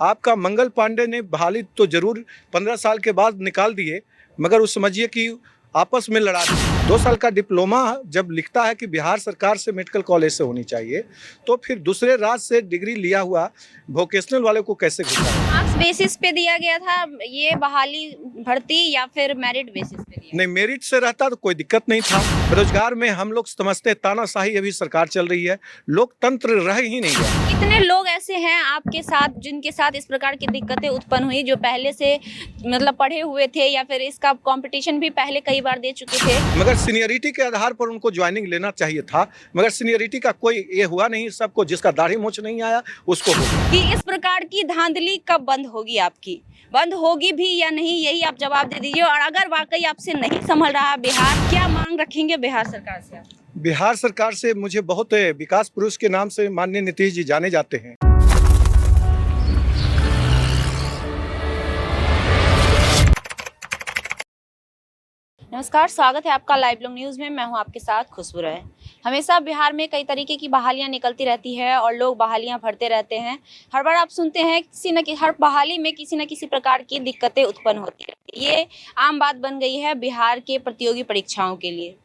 आपका मंगल पांडे ने बहाली तो जरूर 15 साल के बाद निकाल दिए, मगर उस समझिए कि आपस में लड़ा दी। 2 साल का डिप्लोमा जब लिखता है कि बिहार सरकार से मेडिकल कॉलेज से होनी चाहिए, तो फिर दूसरे राज्य से डिग्री लिया हुआ वोकेशनल वाले को कैसे घुसा? मार्क्स बेसिस पे दिया गया था ये बहाली भर्ती या फिर मेरिट बेसिस पे दिया? नहीं, मेरिट से रहता तो कोई दिक्कत नहीं था। बेरोजगार में हम लोग समझते हैं तानाशाही अभी सरकार चल रही है, लोकतंत्र रह ही नहीं गया। कितने लोग ऐसे हैं आपके साथ जिनके साथ इस प्रकार की दिक्कतें उत्पन्न हुई, जो पहले से मतलब पढ़े हुए थे या फिर इसका कंपटीशन भी पहले कई बार दे चुके थे? मगर सीनियरिटी के आधार पर उनको ज्वाइनिंग लेना चाहिए था, मगर सीनियरिटी का कोई ये हुआ नहीं। सबको जिसका दाढ़ी मूंछ नहीं आया उसको हो गया। कि इस प्रकार की धांधली कब बंद होगी, आपकी बंद होगी भी या नहीं, यही आप जवाब दे दीजिए। और अगर वाकई आपसे नहीं संभल रहा बिहार, क्या मांग रखेंगे बिहार सरकार से आप? बिहार सरकार से मुझे बहुत विकास पुरुष के नाम से माननीय नीतीश जी जाने जाते हैं। नमस्कार, स्वागत है आपका लाइव लोग न्यूज़ में। मैं हूं आपके साथ खुशबू राय। हमेशा बिहार में कई तरीके की बहालियां निकलती रहती है और लोग बहालियां भरते रहते हैं। हर बार आप सुनते हैं हर बहाली में किसी न किसी प्रकार की दिक्कतें उत्पन्न होती है। ये आम बात बन गई है बिहार के प्रतियोगी परीक्षाओं के लिए।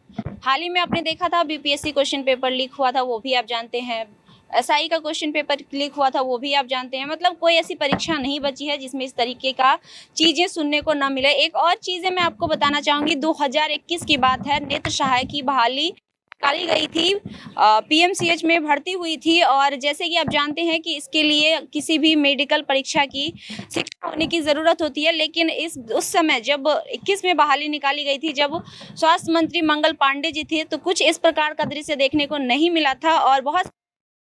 हाल ही में आपने देखा था बीपीएससी क्वेश्चन पेपर लीक हुआ था, वो भी आप जानते हैं। एसआई का क्वेश्चन पेपर लीक हुआ था, वो भी आप जानते हैं। मतलब कोई ऐसी परीक्षा नहीं बची है जिसमें इस तरीके का चीज़ें सुनने को न मिले। एक और चीज़ें मैं आपको बताना चाहूँगी, 2021 की बात है। नेत्र सहायक की बहाली निकाली गई थी, पीएमसीएच में भर्ती हुई थी। और जैसे कि आप जानते हैं कि इसके लिए किसी भी मेडिकल परीक्षा की शिक्षा होने की ज़रूरत होती है, लेकिन उस समय जब 21 में बहाली निकाली गई थी, जब स्वास्थ्य मंत्री मंगल पांडे जी थे, तो कुछ इस प्रकार का दृश्य देखने को नहीं मिला था। और बहुत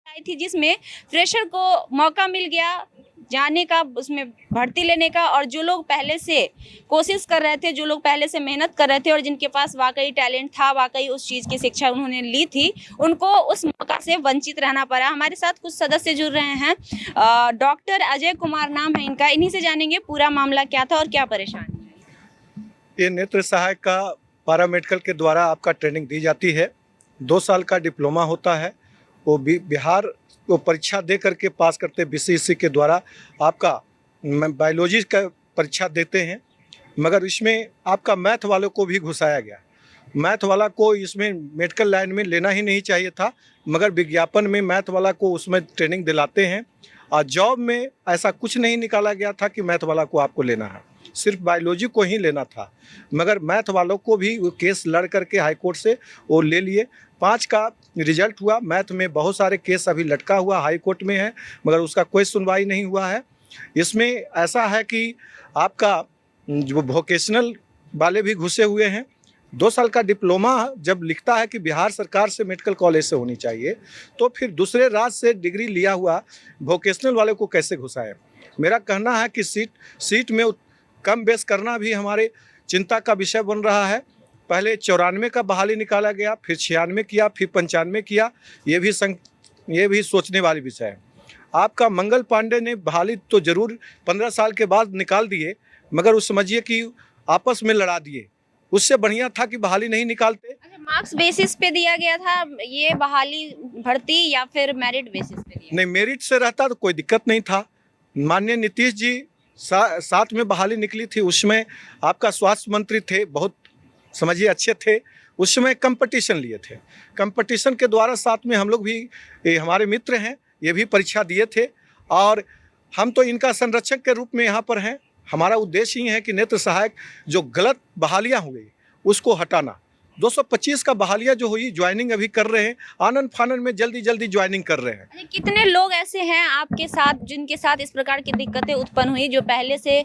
आई थी जिसमें फ्रेशर को मौका मिल गया जाने का, उसमें भर्ती लेने का। और जो लोग पहले से कोशिश कर रहे थे, जो लोग पहले से मेहनत कर रहे थे और जिनके पास वाकई टैलेंट था, वाकई उस चीज़ की शिक्षा उन्होंने ली थी, उनको उस मौका से वंचित रहना पड़ा। हमारे साथ कुछ सदस्य जुड़ रहे हैं। डॉक्टर अजय कुमार नाम है इनका, इन्हीं से जानेंगे पूरा मामला क्या था और क्या परेशानी है। ये नेत्र सहायक का पैरामेडिकल के द्वारा आपका ट्रेनिंग दी जाती है। 2 साल का डिप्लोमा होता है। वो बिहार को परीक्षा दे करके पास करते, बीसीईसी के द्वारा आपका बायोलॉजी का परीक्षा देते हैं। मगर इसमें आपका मैथ वालों को भी घुसाया गया। मैथ वाला को इसमें मेडिकल लाइन में लेना ही नहीं चाहिए था, मगर विज्ञापन में मैथ वाला को उसमें ट्रेनिंग दिलाते हैं। और जॉब में ऐसा कुछ नहीं निकाला गया था कि मैथ वाला को आपको लेना है, सिर्फ बायोलॉजी को ही लेना था। मगर मैथ वालों को भी वो केस लड़ करके हाई कोर्ट से वो ले लिए। 5 का रिजल्ट हुआ। मैथ में बहुत सारे केस अभी लटका हुआ हाई कोर्ट में है, मगर उसका कोई सुनवाई नहीं हुआ है। इसमें ऐसा है कि आपका जो वोकेशनल वाले भी घुसे हुए हैं। 2 साल का डिप्लोमा जब लिखता है कि बिहार सरकार से मेडिकल कॉलेज से होनी चाहिए, तो फिर दूसरे राज्य से डिग्री लिया हुआ वोकेशनल वाले को कैसे घुसाए? मेरा कहना है कि सीट में कम बेस करना भी हमारे चिंता का विषय बन रहा है। पहले 94 का बहाली निकाला गया, फिर 96 किया, फिर 95 किया। ये भी सोचने वाली विषय है। आपका मंगल पांडे ने बहाली तो जरूर 15 साल के बाद निकाल दिए, मगर उस समझिए कि आपस में लड़ा दिए। उससे बढ़िया था कि बहाली नहीं निकालते। अच्छा, मार्क्स बेसिस पे दिया गया था ये बहाली भर्ती या फिर मेरिट बेसिस पे दिया? नहीं, मेरिट से रहता तो कोई दिक्कत नहीं था। माननीय नीतीश जी साथ में बहाली निकली थी, उसमें आपका स्वास्थ्य मंत्री थे, बहुत समझिए अच्छे थे। उस समय कंपटीशन लिए थे। कंपटीशन के द्वारा साथ में हम लोग भी, हमारे मित्र हैं, ये भी परीक्षा दिए थे। और हम तो इनका संरक्षक के रूप में यहाँ पर हैं। हमारा उद्देश्य ही है कि नेत्र सहायक जो गलत बहालियाँ हुई उसको हटाना। 225 का बहालियाँ जो हुई, ज्वाइनिंग अभी कर रहे हैं, आनन फानन में जल्दी ज्वाइनिंग कर रहे हैं। कितने लोग ऐसे हैं आपके साथ जिनके साथ इस प्रकार की दिक्कतें उत्पन्न हुई, जो पहले से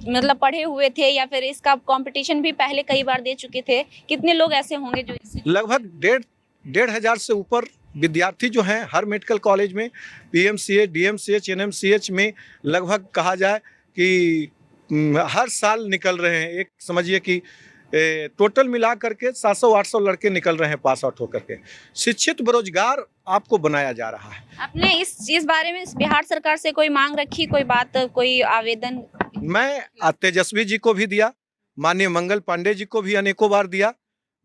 मतलब पढ़े हुए थे या फिर इसका कंपटीशन भी पहले कई बार दे चुके थे? कितने लोग ऐसे होंगे जो लगभग 1,500 से ऊपर विद्यार्थी जो हैं हर मेडिकल कॉलेज में, पीएमसीएच, डीएमसीएच, एनएमसीएच में लगभग कहा जाए कि हर साल निकल रहे हैं। एक समझिए कि टोटल मिला करके 700-800 लड़के निकल रहे हैं पास आउट होकर के। शिक्षित बेरोजगार आपको बनाया जा रहा है। आपने इस बारे में बिहार सरकार से कोई मांग रखी, कोई बात, कोई आवेदन? मैं तेजस्वी जी को भी दिया, माननीय मंगल पांडे जी को भी अनेकों बार दिया,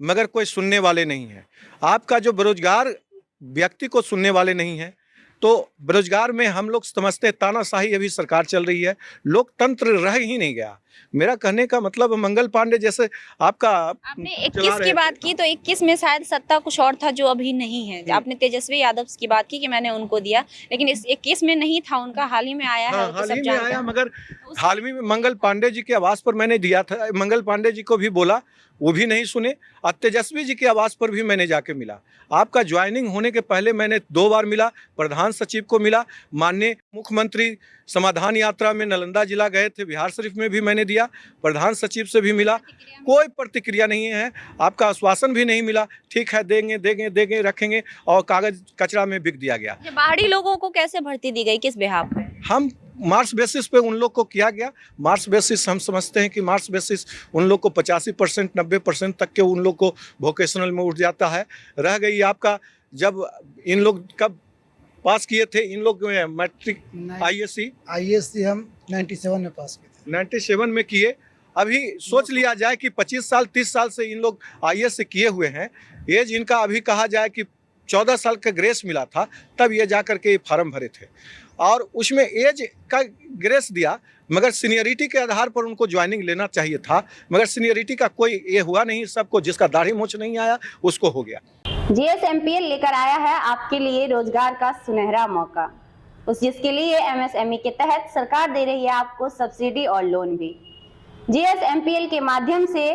मगर कोई सुनने वाले नहीं है। आपका जो बेरोजगार व्यक्ति को सुनने वाले नहीं है। तो बेरोजगार में हम लोग समझते हैं तानाशाही अभी सरकार चल रही है, लोकतंत्र रह ही नहीं गया। मेरा कहने का मतलब मंगल पांडे जैसे आपका आपने चला 21 रहे की थे। बात की, तो 21 में शायद सत्ता कुछ और था जो अभी नहीं है। आपने तेजस्वी यादव की बात की कि मैंने उनको दिया, लेकिन इस 21 में नहीं था उनका, हाल ही में आया है, हाँ, वो तो हाल सब ही में जानते आया, हैं। मगर उस- हाल ही में मंगल पांडे जी के आवास पर मैंने दिया था, मंगल पांडे जी को भी बोला, वो भी नहीं सुने, और तेजस्वी जी के आवास पर भी मैंने जाके मिला। आपका ज्वाइनिंग होने के पहले मैंने 2 बार मिला, प्रधान सचिव को मिला, माननीय मुख्यमंत्री समाधान यात्रा में नालंदा जिला गए थे, बिहार शरीफ में भी मैंने दिया, प्रधान सचिव से भी मिला, कोई प्रतिक्रिया नहीं है, आपका आश्वासन भी नहीं मिला, ठीक है देंगे देंगे देंगे रखेंगे, और कागज कचरा में बिक दिया गया। अच्छा, बाहरी लोगों को कैसे भर्ती दी गई, किस बेहाव पे? हम मार्क्स बेसिस पे उन लोग को किया गया। मार्क्स बेसिस हम समझते हैं कि मार्क्स बेसिस उन लोग को 85% 90% तक के उन लोग को वोकेशनल में उठ जाता है। रह गई आपका, जब इन लोग कब पास किए थे इन लोग मैट्रिक आईएससी आईएससी हम 97 में पास किए थे। 97 में किए। अभी सोच लिया जाए कि 25 साल 30 साल से इन लोग आईएएस किए हुए हैं, एज इनका अभी कहा जाए कि 14 साल का ग्रेस मिला था, तब ये जा करके फार्म भरे थे, और उसमें एज का ग्रेस दिया, मगर सीनियरिटी के आधार पर उनको ज्वाइनिंग लेना चाहिए था, मगर सीनियरिटी का कोई ये हुआ नहीं। सबको जिसका दाढ़ी मूंछ नहीं आया उसको हो गया। जीएसएमपीएल लेकर आया है आपके लिए रोजगार का सुनहरा मौका, जिसके लिए एमएसएमई के तहत सरकार दे रही है आपको सब्सिडी और लोन भी। जीएसएमपीएल के माध्यम से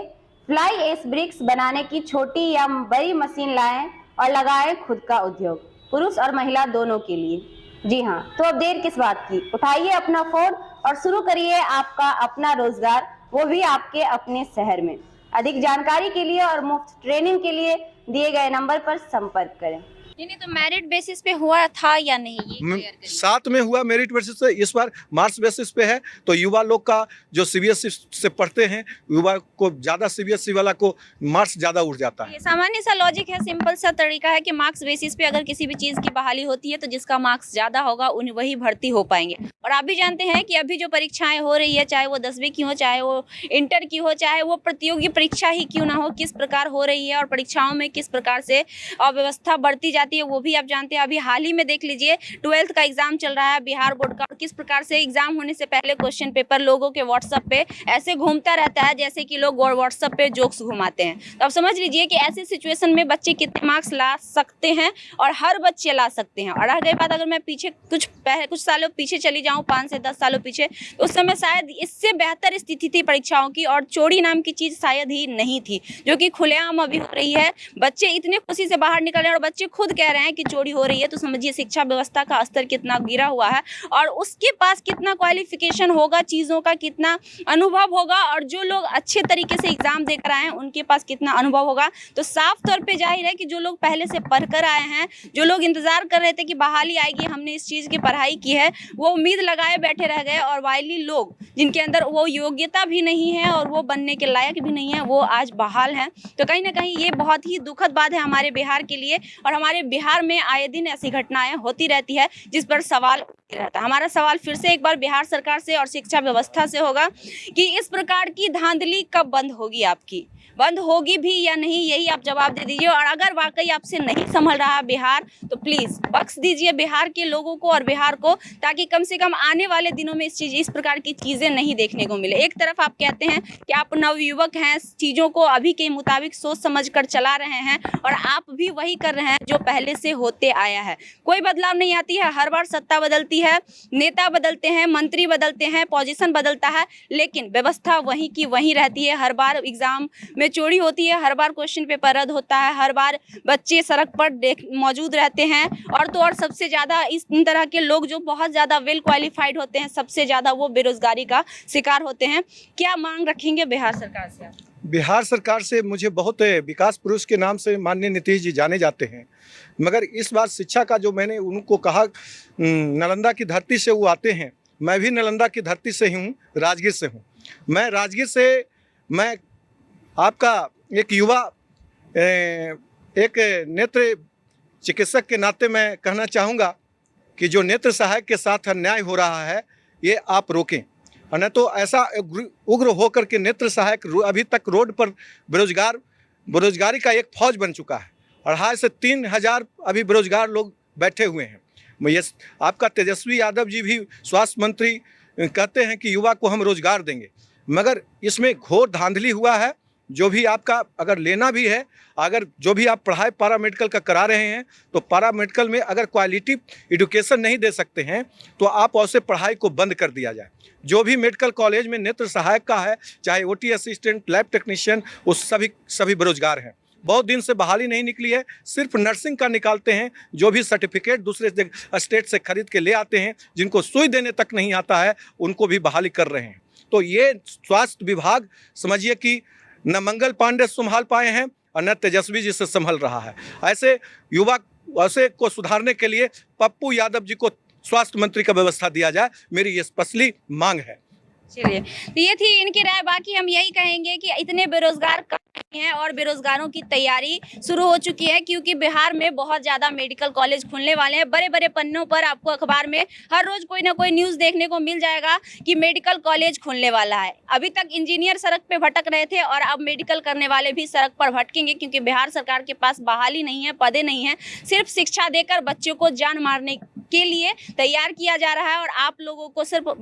फ्लाई एश ब्रिक्स बनाने की छोटी या बड़ी मशीन लाएं और लगाएं खुद का उद्योग, पुरुष और महिला दोनों के लिए। जी हाँ, तो अब देर किस बात की, उठाइए अपना फोन और शुरू करिए आपका अपना रोजगार, वो भी आपके अपने शहर में। अधिक जानकारी के लिए और मुफ्त ट्रेनिंग के लिए दिए गए नंबर पर संपर्क करें। नहीं तो मेरिट बेसिस पे हुआ था या नहीं, ये क्लियर करिए। साथ में हुआ मेरिट बेसिस से, इस बार मार्क्स बेसिस पे है। तो युवा लोग का जो सीबीएसई से पढ़ते हैं, युवा को ज़्यादा सीबीएसई वाला को मार्क्स ज़्यादा उठ जाता है। ये सामान्य सा लॉजिक है, सिंपल सा तरीका है कि मार्क्स बेसिस पे अगर किसी भी चीज़ की बहाली होती है तो जिसका मार्क्स ज़्यादा होगा उन वही भर्ती हो पाएंगे। और आप भी जानते हैं कि अभी जो परीक्षाएं हो रही है, चाहे वो 10वीं की हो, चाहे वो इंटर की हो, चाहे वो प्रतियोगी परीक्षा ही क्यों ना हो, किस प्रकार हो रही है और परीक्षाओं में किस प्रकार से अव्यवस्था बढ़ती जाती है, वो भी आप जानते हैं। अभी हाल ही में देख लीजिए 12th का एग्जाम चल रहा है बिहार बोर्ड का, और किस प्रकार से एग्जाम होने से पहले क्वेश्चन पेपर लोगों के व्हाट्सएप पे ऐसे घूमता रहता है जैसे कि लोग व्हाट्सएप पे जोक्स घुमाते हैं। तो आप समझ लीजिए कि ऐसे सिचुएशन में बच्चे कितने मार्क्स ला सकते हैं, और हर बच्चे ला सकते हैं। और रह गई बात, अगर मैं पीछे कुछ सालों पीछे चली जाऊं, 5 से 10 सालों पीछे, तो उस समय शायद इससे बेहतर स्थिति थी परीक्षाओं की, और चोरी नाम की चीज शायद ही नहीं थी, जो कि खुलेआम अभी हो रही है। बच्चे इतने खुशी से बाहर निकल रहे हैं और बच्चे खुद कह रहे हैं कि चोरी हो रही है। तो समझिए शिक्षा व्यवस्था का स्तर कितना गिरा हुआ है, और उसके पास कितना क्वालिफिकेशन होगा, चीज़ों का कितना अनुभव होगा, और जो लोग अच्छे तरीके से एग्जाम देकर आए हैं उनके पास कितना अनुभव होगा। तो साफ तौर पे जाहिर है कि जो लोग पहले से पढ़कर आए हैं, जो लोग इंतजार कर रहे थे कि बहाली आएगी, हमने इस चीज़ की पढ़ाई की है, वो उम्मीद लगाए बैठे रह गए। और वायली लोग जिनके अंदर वो योग्यता भी नहीं है और वो बनने के लायक भी नहीं है, वो आज बहाल हैं। तो कहीं ना कहीं ये बहुत ही दुखद बात है हमारे बिहार के लिए, और हमारे बिहार में आए दिन ऐसी घटनाएं होती रहती है जिस पर सवाल रहता है। हमारा सवाल फिर से एक बार बिहार सरकार से और शिक्षा व्यवस्था से होगा कि इस प्रकार की धांधली कब बंद होगी, आपकी बंद होगी भी या नहीं, यही आप जवाब दे दीजिए। और अगर वाकई आपसे नहीं संभल रहा बिहार, तो प्लीज बख्श दीजिए बिहार के लोगों को और बिहार को, ताकि कम से कम आने वाले दिनों में इस प्रकार की चीजें नहीं देखने को मिले। एक तरफ आप कहते हैं कि आप नवयुवक हैं, चीजों को अभी के मुताबिक सोच समझ कर चला रहे हैं, और आप भी वही कर रहे हैं जो पहले से होते आया है। कोई बदलाव नहीं आती है, हर बार सत्ता बदलती है, नेता बदलते हैं, मंत्री बदलते हैं, पोजीशन बदलता है, लेकिन व्यवस्था वहीं की वहीं रहती है। हर बार एग्जाम में चोरी होती है, हर बार क्वेश्चन पेपर रद्द होता है, हर बार बच्चे सड़क पर मौजूद रहते हैं, और तो और सबसे ज़्यादा इस तरह के लोग जो बहुत ज़्यादा वेल क्वालिफाइड होते हैं, सबसे ज़्यादा वो बेरोजगारी का शिकार होते हैं। क्या मांग रखेंगे बिहार सरकार से आप? बिहार सरकार से मुझे बहुत विकास पुरुष के नाम से माननीय नीतीश जी जाने जाते हैं, मगर इस बार शिक्षा का जो मैंने उनको कहा, नालंदा की धरती से वो आते हैं, मैं भी नालंदा की धरती से ही हूँ, राजगीर से हूँ। मैं राजगीर से मैं आपका एक युवा एक नेत्र चिकित्सक के नाते मैं कहना चाहूँगा कि जो नेत्र सहायक के साथ अन्याय हो रहा है, ये आप रोकें, और न तो ऐसा उग्र होकर के नेत्र सहायक अभी तक रोड पर बेरोजगारी का एक फौज बन चुका है। 2.5 से 3 हज़ार अभी बेरोजगार लोग बैठे हुए हैं। ये आपका तेजस्वी यादव जी भी स्वास्थ्य मंत्री कहते हैं कि युवा को हम रोजगार देंगे, मगर इसमें घोर धांधली हुआ है। जो भी आपका अगर लेना भी है, अगर जो भी आप पढ़ाई पैरामेडिकल का करा रहे हैं, तो पैरामेडिकल में अगर क्वालिटी एजुकेशन नहीं दे सकते हैं तो आप ऐसे पढ़ाई को बंद कर दिया जाए। जो भी मेडिकल कॉलेज में नेत्र सहायक का है, चाहे ओटी असिस्टेंट, लैब टेक्नीशियन, वो सभी बेरोजगार हैं। बहुत दिन से बहाली नहीं निकली है, सिर्फ नर्सिंग का निकालते हैं। जो भी सर्टिफिकेट दूसरे स्टेट से खरीद के ले आते हैं, जिनको सुई देने तक नहीं आता है, उनको भी बहाली कर रहे हैं। तो ये स्वास्थ्य विभाग समझिए कि न मंगल पांडे संभाल पाए हैं और न तेजस्वी जी से संभल रहा है। ऐसे युवा ऐसे को सुधारने के लिए पप्पू यादव जी को स्वास्थ्य मंत्री का व्यवस्था दिया जाए, मेरी ये स्पष्टली मांग है। चलिए, तो ये थी इनकी राय। बाकी हम यही कहेंगे कि इतने बेरोजगार कम हैं और बेरोजगारों की तैयारी शुरू हो चुकी है, क्योंकि बिहार में बहुत ज़्यादा मेडिकल कॉलेज खुलने वाले हैं। बड़े बड़े पन्नों पर आपको अखबार में हर रोज कोई ना कोई न्यूज़ देखने को मिल जाएगा कि मेडिकल कॉलेज खुलने वाला है। अभी तक इंजीनियर सड़क पे भटक रहे थे और अब मेडिकल करने वाले भी सड़क पर भटकेंगे, क्योंकि बिहार सरकार के पास बहाली नहीं है, पदे नहीं है। सिर्फ शिक्षा देकर बच्चों को जान मारने के लिए तैयार किया जा रहा है और आप लोगों को सिर्फ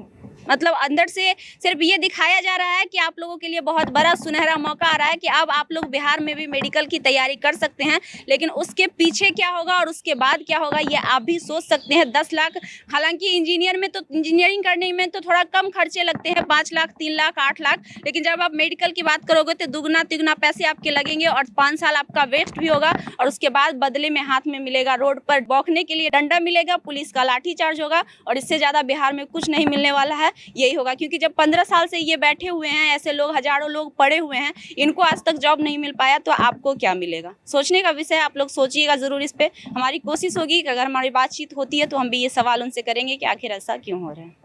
अंदर से सिर्फ ये दिखाया जा रहा है कि आप लोगों के लिए बहुत बड़ा सुनहरा मौका आ रहा है कि अब आप लोग बिहार में भी मेडिकल की तैयारी कर सकते हैं। लेकिन उसके पीछे क्या होगा और उसके बाद क्या होगा, ये आप भी सोच सकते हैं। 10 लाख, हालांकि इंजीनियरिंग करने में तो थोड़ा कम खर्चे लगते हैं, 5 लाख, 3 लाख, 8 लाख। लेकिन जब आप मेडिकल की बात करोगे तो दुगना तिगुना पैसे आपके लगेंगे और 5 साल आपका वेस्ट भी होगा। और उसके बाद बदले में हाथ में मिलेगा, रोड पर बौखने के लिए डंडा मिलेगा, पुलिस का लाठीचार्ज होगा और इससे ज़्यादा बिहार में कुछ नहीं मिलने वाला है। यही होगा, क्योंकि जब 15 साल से ये बैठे हुए हैं, ऐसे लोग हजारों लोग पड़े हुए हैं, इनको आज तक जॉब नहीं मिल पाया, तो आपको क्या मिलेगा? सोचने का विषय है। आप लोग सोचिएगा ज़रूर इस पे। हमारी कोशिश होगी कि अगर हमारी बातचीत होती है तो हम भी ये सवाल उनसे करेंगे कि आखिर ऐसा क्यों हो रहा है।